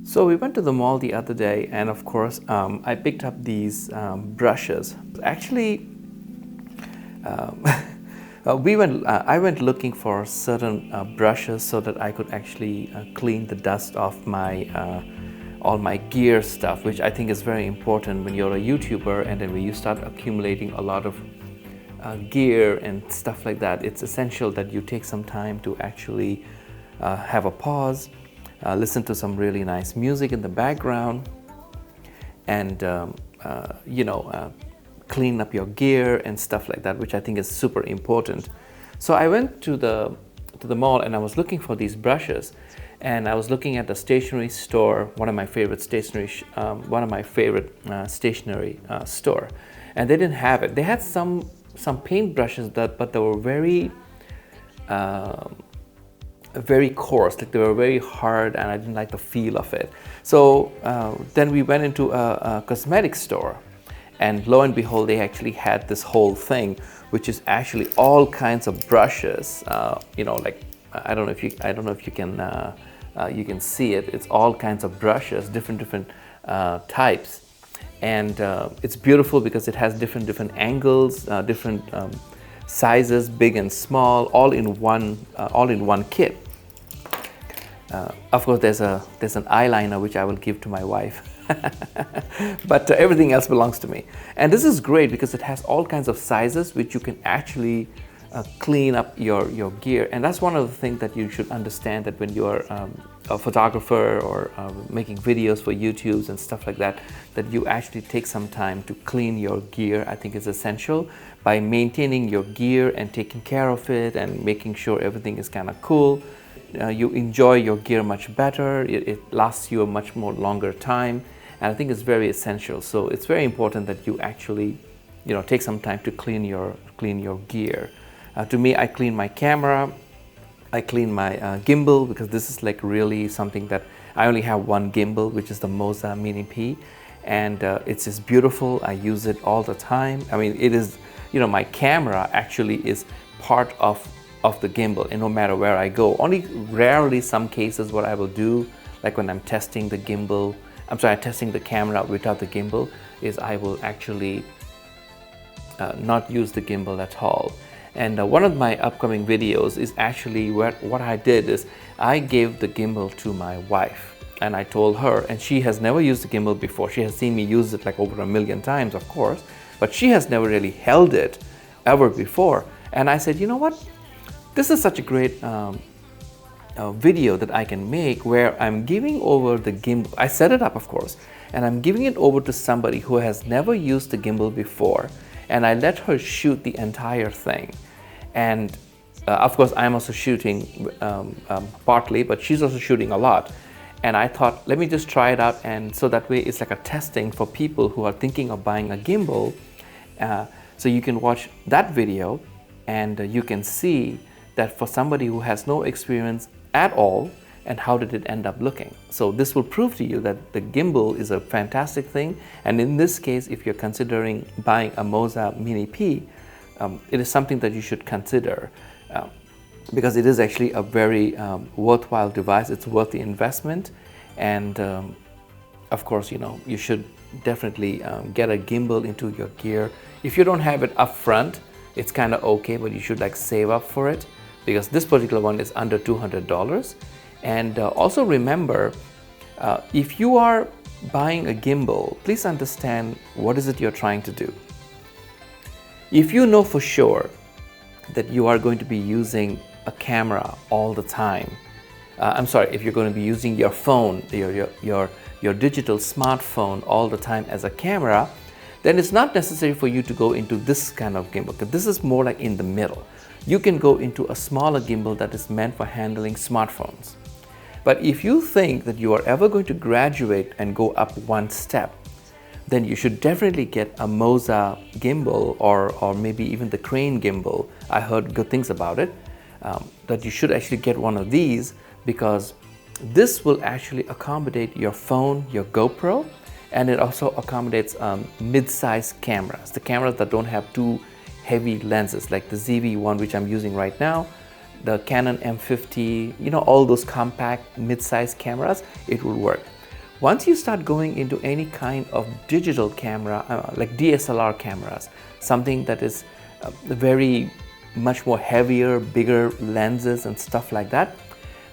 So we went to the mall the other day, and of course, I picked up these brushes. Actually, I went looking for certain brushes so that I could actually clean the dust off my all my gear stuff, which I think is very important when you're a YouTuber, and then when you start accumulating a lot of gear and stuff like that. It's essential that you take some time to actually have a pause, listen to some really nice music in the background, and clean up your gear and stuff like that, which I think is super important. So I went to the mall and I was looking for these brushes, and I was looking at the stationery store, one of my favorite stationery store, and they didn't have it. They had some paint brushes but they were very coarse, like they were very hard, and I didn't like the feel of it. So then we went into a cosmetic store, and lo and behold, they actually had this whole thing, which is actually all kinds of brushes. Like I don't know if you can see it. It's all kinds of brushes, different types, and it's beautiful because it has different angles, different sizes, big and small, all in one kit. Of course, there's an eyeliner which I will give to my wife, but everything else belongs to me. And this is great because it has all kinds of sizes which you can actually clean up your gear. And that's one of the things that you should understand, that when you are a photographer or making videos for YouTube and stuff like that, that you actually take some time to clean your gear. I think is essential. By maintaining your gear and taking care of it and making sure everything is kind of cool, you enjoy your gear much better. It lasts you a much more longer time, and I think it's very essential. So it's very important that you actually, take some time to clean your gear. To me, I clean my camera, I clean my gimbal, because this is like really something that I only have one gimbal, which is the Moza Mini P, and it's just beautiful. I use it all the time. I mean, it is, my camera actually is part of the gimbal, and no matter where I go. Only rarely some cases what I will do, like when I'm testing the testing the camera without the gimbal, is I will actually not use the gimbal at all. And one of my upcoming videos is actually what I did is I gave the gimbal to my wife, and I told her, and she has never used the gimbal before. She has seen me use it like over 1,000,000 times, of course, but she has never really held it ever before. And I said, you know what? This is such a great video that I can make, where I'm giving over the gimbal. I set it up, of course, and I'm giving it over to somebody who has never used the gimbal before, and I let her shoot the entire thing. And of course, I'm also shooting partly, but she's also shooting a lot. And I thought, let me just try it out, and so that way it's like a testing for people who are thinking of buying a gimbal. So you can watch that video, and you can see that for somebody who has no experience at all, and how did it end up looking. So this will prove to you that the gimbal is a fantastic thing. And in this case, if you're considering buying a Moza Mini P, it is something that you should consider, because it is actually a very worthwhile device. It's worth the investment. And of course, you should definitely get a gimbal into your gear. If you don't have it up front, it's kind of okay, but you should save up for it, because this particular one is under $200. And also remember, if you are buying a gimbal, please understand what is it you're trying to do. If you know for sure that you are going to be using a camera all the time, if you're going to be using your phone, your digital smartphone all the time as a camera, then it's not necessary for you to go into this kind of gimbal, because this is more like in the middle. You can go into a smaller gimbal that is meant for handling smartphones. But if you think that you are ever going to graduate and go up one step, then you should definitely get a Moza gimbal, or maybe even the Crane gimbal. I heard good things about it, that you should actually get one of these, because this will actually accommodate your phone, your GoPro, and it also accommodates mid-size cameras, the cameras that don't have too heavy lenses, like the ZV-1, which I'm using right now, the Canon M50, all those compact mid-size cameras, it will work. Once you start going into any kind of digital camera, like DSLR cameras, something that is very much more heavier, bigger lenses and stuff like that,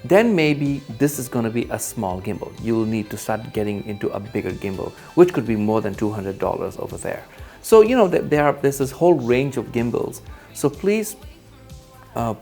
then maybe this is going to be a small gimbal. You'll need to start getting into a bigger gimbal, which could be more than $200 over there. So, you know, there's this whole range of gimbals. So please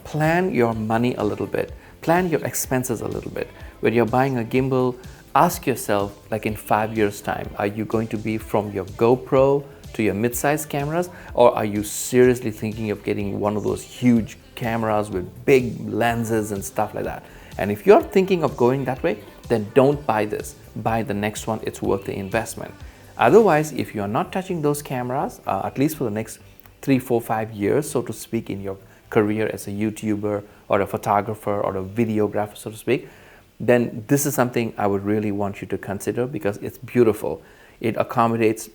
plan your money a little bit, plan your expenses a little bit. When you're buying a gimbal, ask yourself, like in 5 years' time, are you going to be from your GoPro to your mid-size cameras, or are you seriously thinking of getting one of those huge cameras with big lenses and stuff like that? And if you're thinking of going that way, then don't buy this. Buy the next one. It's worth the investment. Otherwise, if you're not touching those cameras, at least for the next 3, 4, 5 years, so to speak, in your career as a YouTuber or a photographer or a videographer, so to speak, then this is something I would really want you to consider, because it's beautiful. It accommodates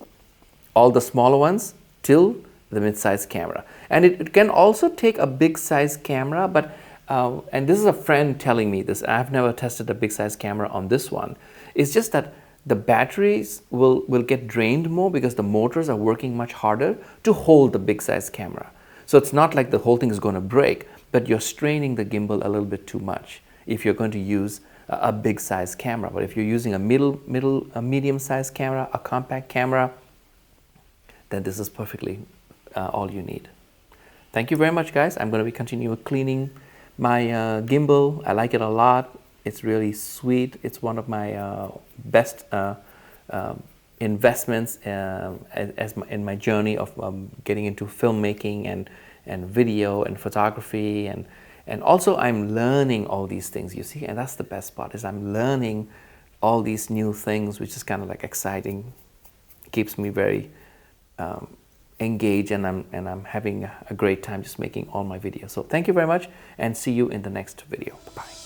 all the smaller ones till the mid-size camera. And it can also take a big-size camera, but and this is a friend telling me this. I've never tested a big-size camera on this one. It's just that the batteries will get drained more because the motors are working much harder to hold the big-size camera. So it's not like the whole thing is going to break, but you're straining the gimbal a little bit too much if you're going to use a big size camera. But if you're using a medium sized camera, a compact camera, then this is perfectly all you need. Thank you very much, guys. I'm going to be continuing cleaning my gimbal. I like it a lot. It's really sweet. It's one of my best investments in my journey of getting into filmmaking and video and photography, and also I'm learning all these things, you see, and that's the best part, is I'm learning all these new things, which is kind of like exciting. It keeps me very engaged, and I'm having a great time just making all my videos. So thank you very much, and see you in the next video. Bye.